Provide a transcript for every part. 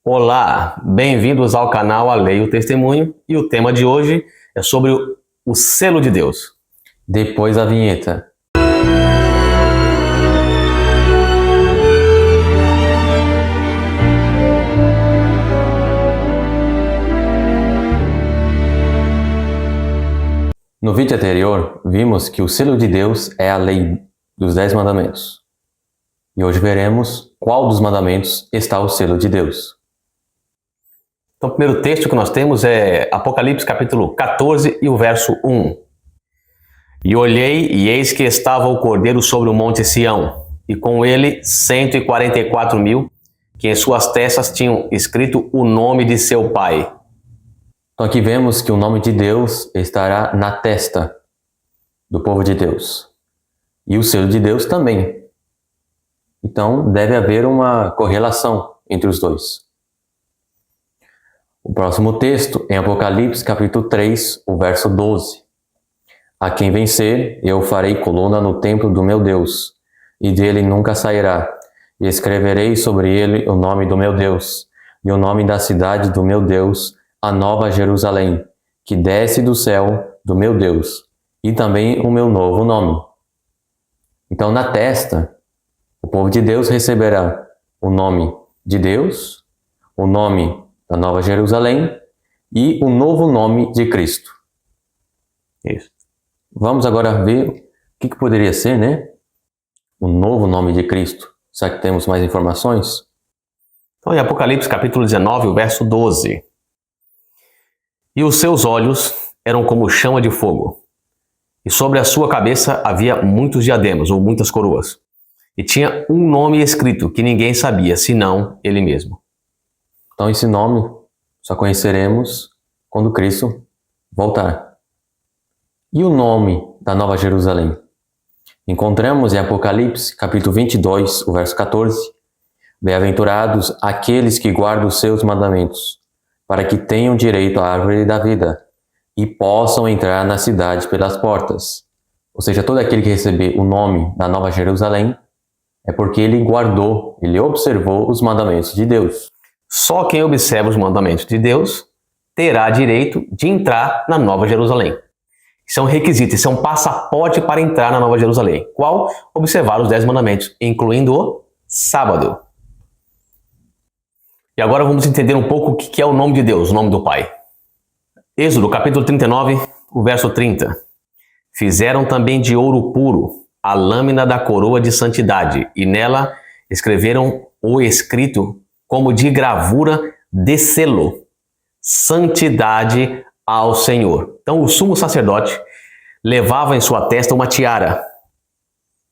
Olá, bem-vindos ao canal A Lei e o Testemunho, e o tema de hoje é sobre o selo de Deus. Depois da vinheta. No vídeo anterior, vimos que o selo de Deus é a lei dos 10 mandamentos. E hoje veremos qual dos mandamentos está o selo de Deus. Então, o primeiro texto que nós temos é Apocalipse capítulo 14 e o verso 1. E olhei, e eis que estava o Cordeiro sobre o monte Sião, e com ele 144.000, que em suas testas tinham escrito o nome de seu Pai. Então aqui vemos que o nome de Deus estará na testa do povo de Deus. E o selo de Deus também. Então deve haver uma correlação entre os dois. O próximo texto é Apocalipse capítulo 3, o verso 12. A quem vencer, eu farei coluna no templo do meu Deus, e dele nunca sairá. E escreverei sobre ele o nome do meu Deus, e o nome da cidade do meu Deus, a nova Jerusalém, que desce do céu do meu Deus, e também o meu novo nome. Então, na testa, o povo de Deus receberá o nome de Deus, o nome da nova Jerusalém e o novo nome de Cristo. Isso. Vamos agora ver o que poderia ser, né? O novo nome de Cristo. Será que temos mais informações? Então, em Apocalipse capítulo 19, o verso 12. E os seus olhos eram como chama de fogo, e sobre a sua cabeça havia muitos diademas, ou muitas coroas, e tinha um nome escrito que ninguém sabia, senão ele mesmo. Então esse nome só conheceremos quando Cristo voltar. E o nome da Nova Jerusalém? Encontramos em Apocalipse capítulo 22, o verso 14. Bem-aventurados aqueles que guardam os seus mandamentos, para que tenham direito à árvore da vida e possam entrar na cidade pelas portas. Ou seja, todo aquele que receber o nome da Nova Jerusalém é porque ele guardou, ele observou os mandamentos de Deus. Só quem observa os mandamentos de Deus terá direito de entrar na Nova Jerusalém. Isso é um requisito, isso é um passaporte para entrar na Nova Jerusalém. Qual? Observar os 10 mandamentos, incluindo o sábado. E agora vamos entender um pouco o que é o nome de Deus, o nome do Pai. Êxodo, capítulo 39, o verso 30. Fizeram também de ouro puro a lâmina da coroa de santidade, e nela escreveram o escrito como de gravura de selo: santidade ao Senhor. Então o sumo sacerdote levava em sua testa uma tiara,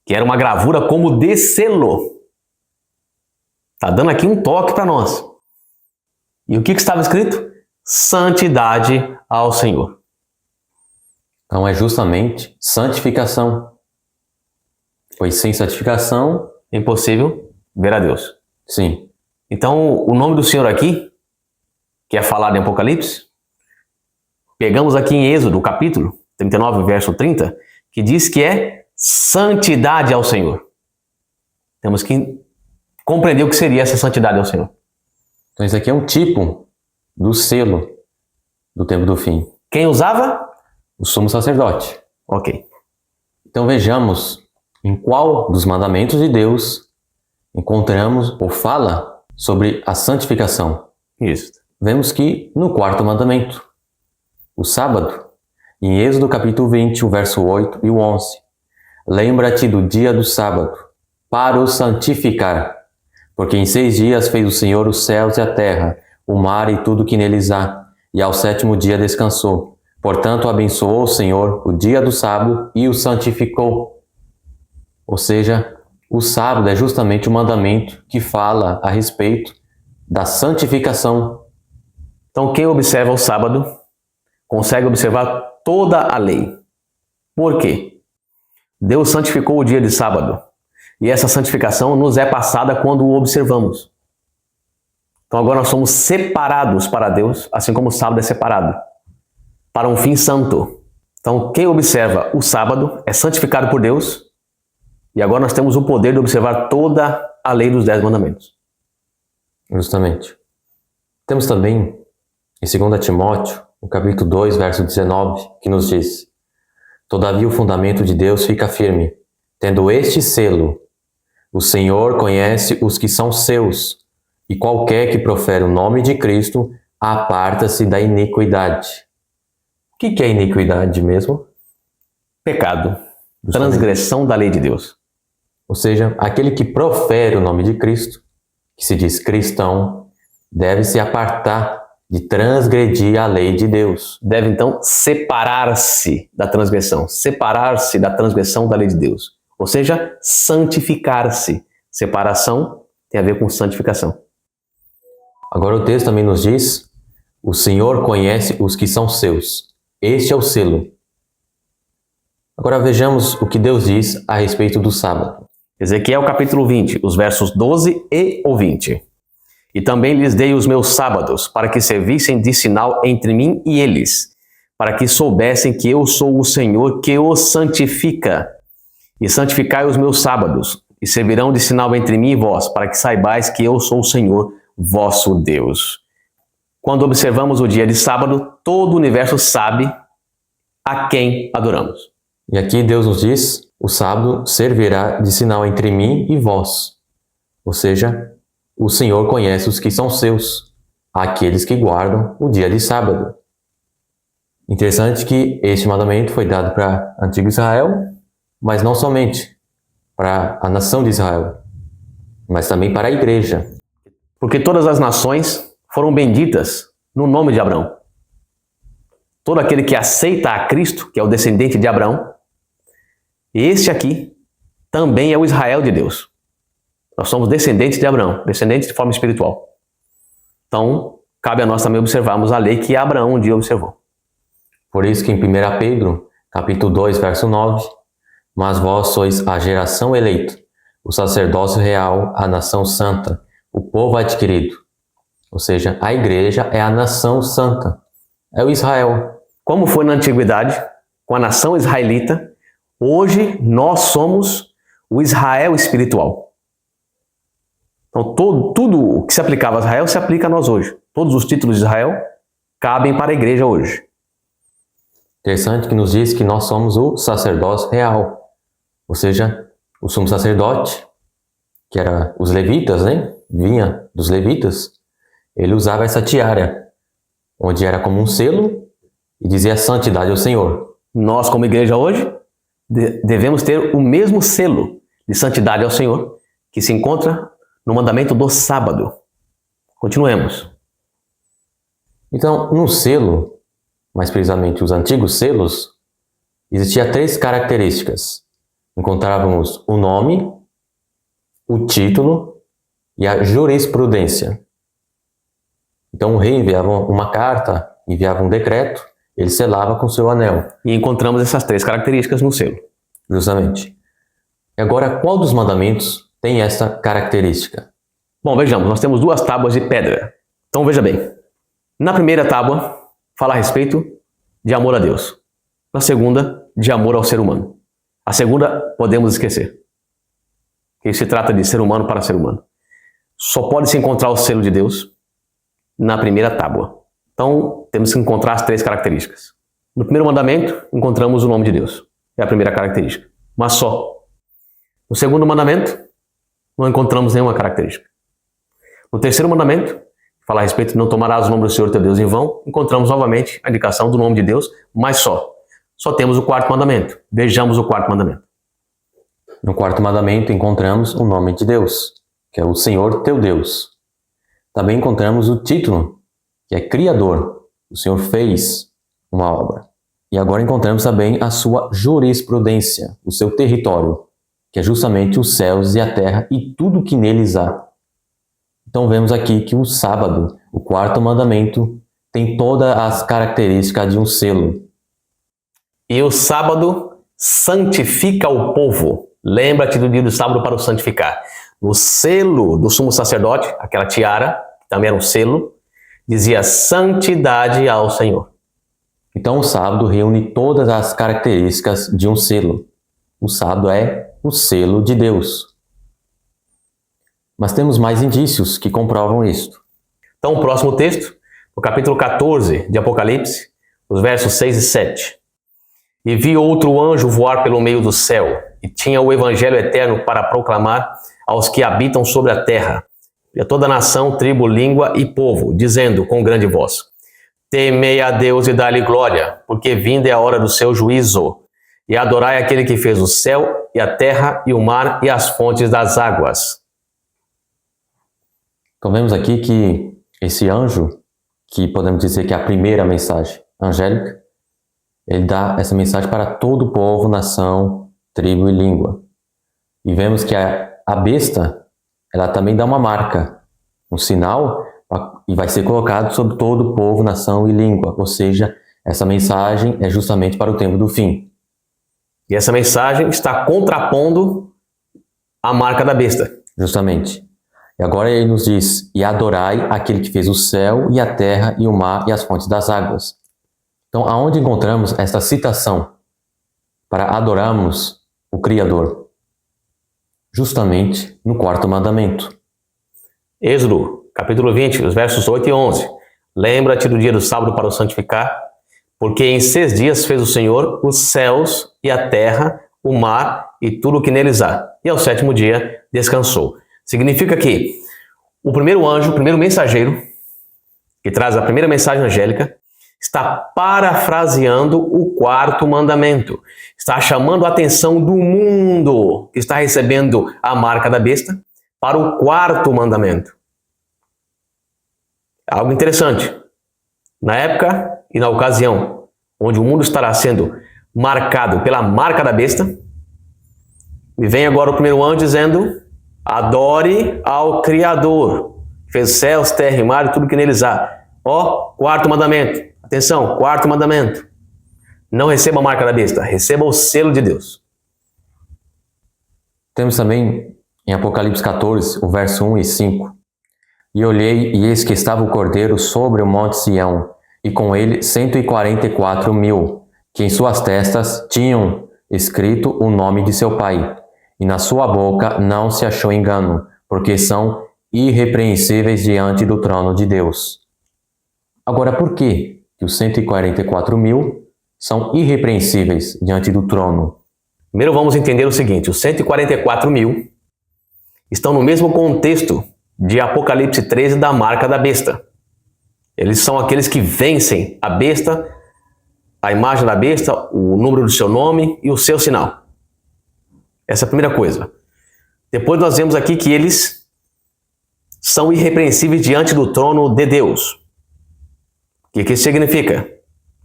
que era uma gravura como de selo. Está dando aqui um toque para nós. E o que estava escrito? Santidade ao Senhor. Então é justamente santificação. Pois sem santificação é impossível ver a Deus. Sim. Então o nome do Senhor aqui, que é falado em Apocalipse, pegamos aqui em Êxodo, capítulo 39, verso 30, que diz que é santidade ao Senhor. Temos que compreender o que seria essa santidade ao Senhor. Então isso aqui é um tipo do selo do tempo do fim. Quem usava? O sumo sacerdote. Ok. Então vejamos em qual dos mandamentos de Deus encontramos ou fala sobre a santificação. Isso. Vemos que no quarto mandamento, o sábado, em Êxodo capítulo 20, o verso 8 e o 11. Lembra-te do dia do sábado, para o santificar. Porque em 6 dias fez o Senhor os céus e a terra, o mar e tudo que neles há, e ao 7º dia descansou. Portanto, abençoou o Senhor o dia do sábado e o santificou. Ou seja, o sábado é justamente o mandamento que fala a respeito da santificação. Então, quem observa o sábado consegue observar toda a lei. Por quê? Deus santificou o dia de sábado. E essa santificação nos é passada quando o observamos. Então agora nós somos separados para Deus, assim como o sábado é separado, para um fim santo. Então quem observa o sábado é santificado por Deus, e agora nós temos o poder de observar toda a lei dos 10 mandamentos. Justamente. Temos também, em 2 Timóteo, no capítulo 2, verso 19, que nos diz: Todavia o fundamento de Deus fica firme, tendo este selo: o Senhor conhece os que são seus, e qualquer que profere o nome de Cristo aparta-se da iniquidade. O que é iniquidade mesmo? Pecado, transgressão da lei de Deus. Ou seja, aquele que profere o nome de Cristo, que se diz cristão, deve se apartar de transgredir a lei de Deus. Deve então separar-se da transgressão da lei de Deus. Ou seja, santificar-se. Separação tem a ver com santificação. Agora o texto também nos diz: o Senhor conhece os que são seus. Este é o selo. Agora vejamos o que Deus diz a respeito do sábado. Ezequiel capítulo 20, os versos 12 e o 20. E também lhes dei os meus sábados, para que servissem de sinal entre mim e eles, para que soubessem que eu sou o Senhor que os santifica. E santificai os meus sábados, e servirão de sinal entre mim e vós, para que saibais que eu sou o Senhor, vosso Deus. Quando observamos o dia de sábado, todo o universo sabe a quem adoramos. E aqui Deus nos diz: o sábado servirá de sinal entre mim e vós. Ou seja, o Senhor conhece os que são seus, aqueles que guardam o dia de sábado. Interessante que este mandamento foi dado para o antigo Israel, mas não somente para a nação de Israel, mas também para a igreja. Porque todas as nações foram benditas no nome de Abraão. Todo aquele que aceita a Cristo, que é o descendente de Abraão, este aqui também é o Israel de Deus. Nós somos descendentes de Abraão, descendentes de forma espiritual. Então, cabe a nós também observarmos a lei que Abraão um dia observou. Por isso que em 1 Pedro, capítulo 2, verso 9, mas vós sois a geração eleita, o sacerdócio real, a nação santa, o povo adquirido. Ou seja, a igreja é a nação santa, é o Israel. Como foi na antiguidade, com a nação israelita, hoje nós somos o Israel espiritual. Então tudo o que se aplicava a Israel se aplica a nós hoje. Todos os títulos de Israel cabem para a igreja hoje. Interessante que nos diz que nós somos o sacerdócio real. Ou seja, o sumo sacerdote, que era os levitas, né? Vinha dos levitas, ele usava essa tiara, onde era como um selo e dizia santidade ao Senhor. Nós, como igreja hoje, devemos ter o mesmo selo de santidade ao Senhor, que se encontra no mandamento do sábado. Continuemos. Então, no selo, mais precisamente os antigos selos, existia 3 características. Encontrávamos o nome, o título e a jurisprudência. Então o rei enviava uma carta, enviava um decreto, ele selava com seu anel. E encontramos essas 3 características no selo. Justamente. E agora, qual dos mandamentos tem essa característica? Bom, vejamos, nós temos 2 tábuas de pedra. Então veja bem, na primeira tábua fala a respeito de amor a Deus. Na segunda, de amor ao ser humano. A segunda podemos esquecer, que se trata de ser humano para ser humano. Só pode se encontrar o selo de Deus na primeira tábua. Então, temos que encontrar as 3 características. No primeiro mandamento, encontramos o nome de Deus. É a primeira característica. Mas só. No segundo mandamento, não encontramos nenhuma característica. No terceiro mandamento, que fala a respeito de não tomarás o nome do Senhor teu Deus em vão, encontramos novamente a indicação do nome de Deus, mas só. Só temos o 4º mandamento. Vejamos o 4º mandamento. No 4º mandamento encontramos o nome de Deus, que é o Senhor teu Deus. Também encontramos o título, que é Criador. O Senhor fez uma obra. E agora encontramos também a sua jurisprudência, o seu território, que é justamente os céus e a terra e tudo que neles há. Então vemos aqui que o sábado, o 4º mandamento, tem todas as características de um selo. E o sábado santifica o povo. Lembra-te do dia do sábado para o santificar. No selo do sumo sacerdote, aquela tiara, que também era um selo, dizia santidade ao Senhor. Então o sábado reúne todas as características de um selo. O sábado é o selo de Deus. Mas temos mais indícios que comprovam isto. Então, o próximo texto, no capítulo 14 de Apocalipse, os versos 6 e 7. E vi outro anjo voar pelo meio do céu, e tinha o evangelho eterno para proclamar aos que habitam sobre a terra, e a toda nação, tribo, língua e povo, dizendo com grande voz: Temei a Deus e dá-lhe glória, porque vinda é a hora do seu juízo, e adorai aquele que fez o céu e a terra e o mar e as fontes das águas. Então vemos aqui que esse anjo, que podemos dizer que é a primeira mensagem angélica, ele dá essa mensagem para todo o povo, nação, tribo e língua. E vemos que a besta, ela também dá uma marca, um sinal, e vai ser colocado sobre todo o povo, nação e língua. Ou seja, essa mensagem é justamente para o tempo do fim. E essa mensagem está contrapondo a marca da besta. Justamente. E agora ele nos diz: e adorai aquele que fez o céu e a terra e o mar e as fontes das águas. Então, aonde encontramos esta citação para adorarmos o Criador? Justamente no quarto mandamento. Êxodo, capítulo 20, os versos 8 e 11. Lembra-te do dia do sábado para o santificar, porque em 6 dias fez o Senhor os céus e a terra, o mar e tudo o que neles há. E ao 7º dia descansou. Significa que o primeiro anjo, o primeiro mensageiro, que traz a primeira mensagem angélica, está parafraseando o quarto mandamento. Está chamando a atenção do mundo que está recebendo a marca da besta para o quarto mandamento. Algo interessante. Na época e na ocasião onde o mundo estará sendo marcado pela marca da besta, e vem agora o primeiro anjo dizendo: adore ao Criador, que fez céus, terra e mar e tudo que neles há. Ó, quarto mandamento. Atenção, quarto mandamento. Não receba a marca da besta, receba o selo de Deus. Temos também em Apocalipse 14, o verso 1 e 5. E olhei, e eis que estava o Cordeiro sobre o monte Sião, e com ele 144.000, que em suas testas tinham escrito o nome de seu pai. E na sua boca não se achou engano, porque são irrepreensíveis diante do trono de Deus. Agora, por que os 144.000 são irrepreensíveis diante do trono? Primeiro vamos entender o seguinte: os 144.000 estão no mesmo contexto de Apocalipse 13 da marca da besta. Eles são aqueles que vencem a besta, a imagem da besta, o número do seu nome e o seu sinal. Essa é a primeira coisa. Depois nós vemos aqui que eles são irrepreensíveis diante do trono de Deus. O que isso significa?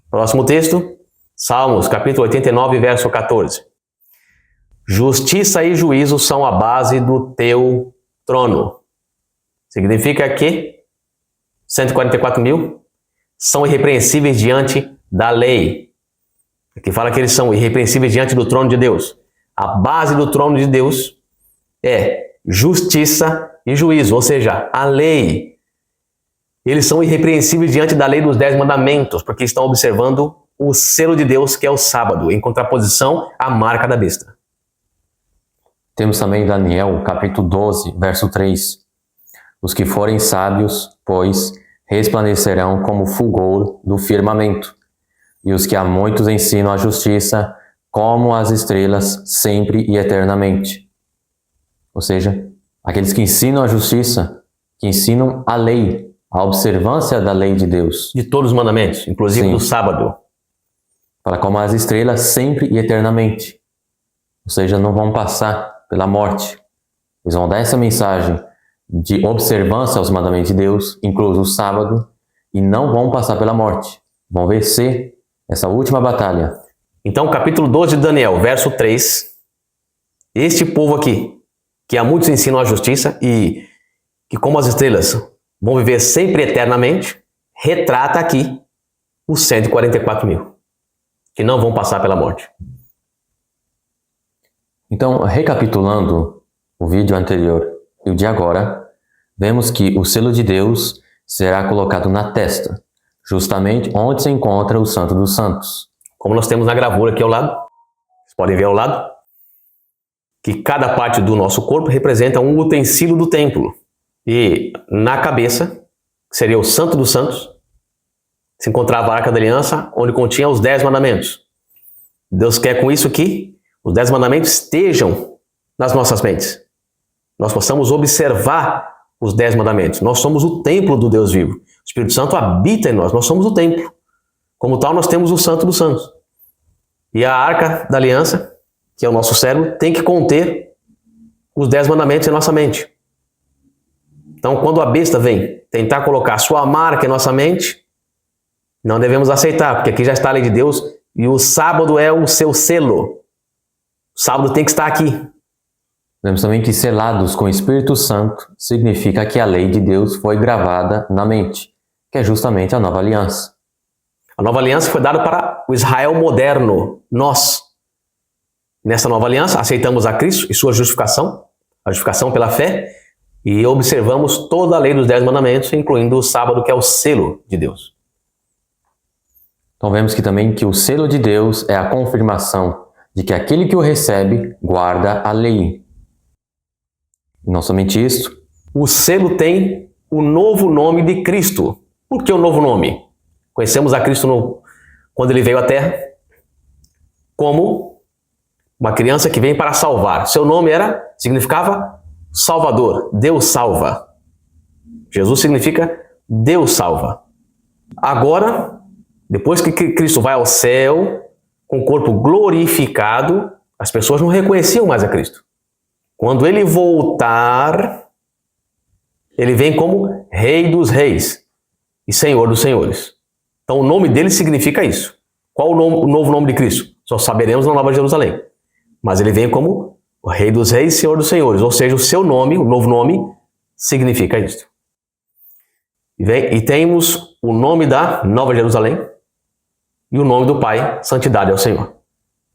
Próximo texto, Salmos, capítulo 89, verso 14. Justiça e juízo são a base do teu trono. Significa que 144.000 são irrepreensíveis diante da lei. Aqui fala que eles são irrepreensíveis diante do trono de Deus. A base do trono de Deus é justiça e juízo, ou seja, a lei. Eles são irrepreensíveis diante da lei dos 10 mandamentos, porque estão observando o selo de Deus, que é o sábado, em contraposição à marca da besta. Temos também Daniel, capítulo 12, verso 3. Os que forem sábios, pois, resplandecerão como fulgor do firmamento, e os que a muitos ensinam a justiça, como as estrelas, sempre e eternamente. Ou seja, aqueles que ensinam a justiça, que ensinam a lei, a observância da lei de Deus. De todos os mandamentos, inclusive do sábado. Para como as estrelas, sempre e eternamente. Ou seja, não vão passar pela morte. Eles vão dar essa mensagem de observância aos mandamentos de Deus, incluso o sábado, e não vão passar pela morte. Vão vencer essa última batalha. Então, capítulo 12 de Daniel, verso 3. Este povo aqui, que a muitos ensinam a justiça e que como as estrelas vão viver sempre eternamente, retrata aqui os 144.000, que não vão passar pela morte. Então, recapitulando o vídeo anterior e o de agora, vemos que o selo de Deus será colocado na testa, justamente onde se encontra o Santo dos Santos. Como nós temos na gravura aqui ao lado, vocês podem ver ao lado, que cada parte do nosso corpo representa um utensílio do templo. E na cabeça, que seria o Santo dos Santos, se encontrava a Arca da Aliança, onde continha os 10 mandamentos. Deus quer com isso que os 10 mandamentos estejam nas nossas mentes. Nós possamos observar os 10 mandamentos. Nós somos o templo do Deus vivo. O Espírito Santo habita em nós. Nós somos o templo. Como tal, nós temos o Santo dos Santos. E a Arca da Aliança, que é o nosso cérebro, tem que conter os 10 mandamentos em nossa mente. Então, quando a besta vem tentar colocar sua marca em nossa mente, não devemos aceitar, porque aqui já está a lei de Deus e o sábado é o seu selo. O sábado tem que estar aqui. Vemos também que selados com o Espírito Santo significa que a lei de Deus foi gravada na mente, que é justamente a nova aliança. A nova aliança foi dada para o Israel moderno, nós. Nessa nova aliança, aceitamos a Cristo e sua justificação, a justificação pela fé, e observamos toda a lei dos 10 mandamentos, incluindo o sábado, que é o selo de Deus. Então vemos que também que o selo de Deus é a confirmação de que aquele que o recebe guarda a lei. E não somente isso, o selo tem o novo nome de Cristo. Por que o novo nome? Conhecemos a Cristo quando ele veio à Terra como uma criança que vem para salvar. Seu nome significava Salvador, Deus salva. Jesus significa Deus salva. Agora, depois que Cristo vai ao céu, com o corpo glorificado, as pessoas não reconheciam mais a Cristo. Quando ele voltar, ele vem como Rei dos Reis e Senhor dos Senhores. Então o nome dele significa isso. Qual o novo nome de Cristo? Só saberemos na Nova Jerusalém. Mas ele vem como o Rei dos Reis e Senhor dos Senhores. Ou seja, o seu nome, o novo nome, significa isso. E temos o nome da Nova Jerusalém e o nome do Pai, Santidade ao Senhor.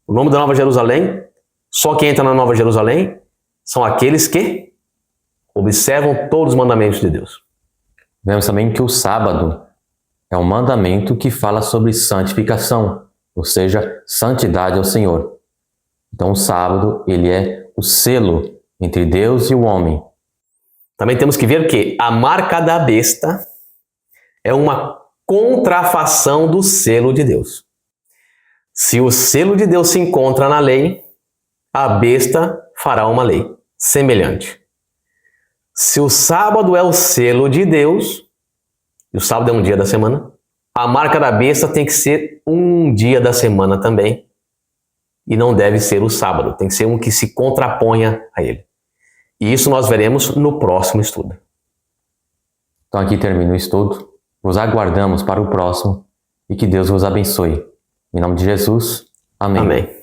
O nome da Nova Jerusalém, só quem entra na Nova Jerusalém são aqueles que observam todos os mandamentos de Deus. Vemos também que o sábado é um mandamento que fala sobre santificação, ou seja, santidade ao Senhor. Então o sábado, ele é o selo entre Deus e o homem. Também temos que ver que a marca da besta é uma contrafação do selo de Deus. Se o selo de Deus se encontra na lei, a besta fará uma lei semelhante. Se o sábado é o selo de Deus, e o sábado é um dia da semana, a marca da besta tem que ser um dia da semana também, e não deve ser o sábado, tem que ser um que se contraponha a ele. E isso nós veremos no próximo estudo. Então aqui termina o estudo. Vos aguardamos para o próximo e que Deus vos abençoe. Em nome de Jesus, amém. Amém.